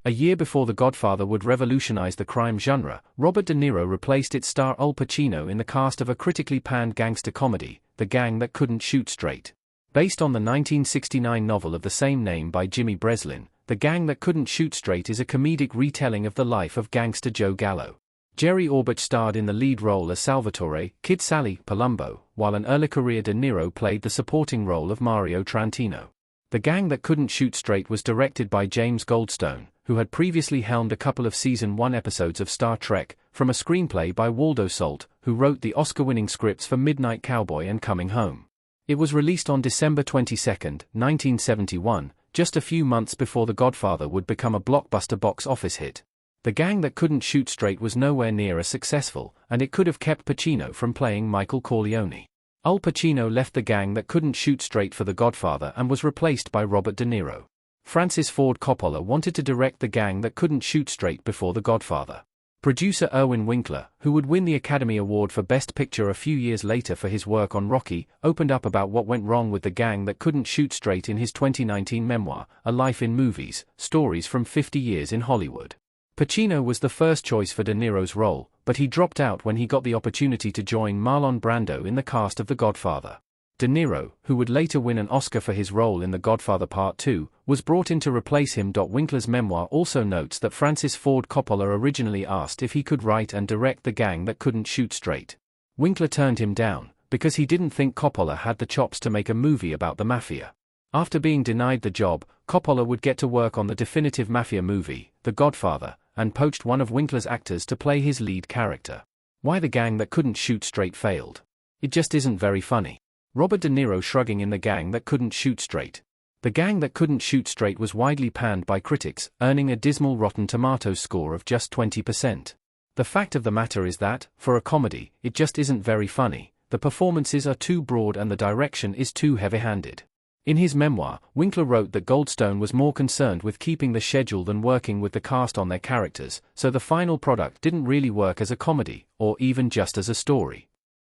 A year before The Godfather would revolutionize the crime genre, Robert De Niro replaced its star Al Pacino in the cast of a critically panned gangster comedy, The Gang That Couldn't Shoot Straight. Based on the 1969 novel of the same name by Jimmy Breslin, The Gang That Couldn't Shoot Straight is a comedic retelling of the life of gangster Joe Gallo. Jerry Orbach starred in the lead role as Salvatore Kid Sally Palumbo, while an early career De Niro played the supporting role of Mario Trantino. The Gang That Couldn't Shoot Straight was directed by James Goldstone, who had previously helmed a couple of Season 1 episodes of Star Trek, from a screenplay by Waldo Salt, who wrote the Oscar-winning scripts for Midnight Cowboy and Coming Home. It was released on December 22, 1971, just a few months before The Godfather would become a blockbuster box office hit. The Gang That Couldn't Shoot Straight was nowhere near as successful, and it could have kept Pacino from playing Michael Corleone. Al Pacino left The Gang That Couldn't Shoot Straight for The Godfather and was replaced by Robert De Niro. Francis Ford Coppola wanted to direct The Gang That Couldn't Shoot Straight before The Godfather. Producer Irwin Winkler, who would win the Academy Award for Best Picture a few years later for his work on Rocky, opened up about what went wrong with The Gang That Couldn't Shoot Straight in his 2019 memoir, A Life in Movies, Stories from 50 Years in Hollywood. Pacino was the first choice for De Niro's role, but he dropped out when he got the opportunity to join Marlon Brando in the cast of The Godfather. De Niro, who would later win an Oscar for his role in The Godfather Part 2, was brought in to replace him. Winkler's memoir also notes that Francis Ford Coppola originally asked if he could write and direct The Gang That Couldn't Shoot Straight. Winkler turned him down, because he didn't think Coppola had the chops to make a movie about the mafia. After being denied the job, Coppola would get to work on the definitive mafia movie, The Godfather, and poached one of Winkler's actors to play his lead character. Why The Gang That Couldn't Shoot Straight failed? It just isn't very funny. Robert De Niro shrugging in The Gang That Couldn't Shoot Straight. The Gang That Couldn't Shoot Straight was widely panned by critics, earning a dismal Rotten Tomatoes score of just 20%. The fact of the matter is that, for a comedy, it just isn't very funny, the performances are too broad and the direction is too heavy-handed. In his memoir, Winkler wrote that Goldstone was more concerned with keeping the schedule than working with the cast on their characters, so the final product didn't really work as a comedy, or even just as a story.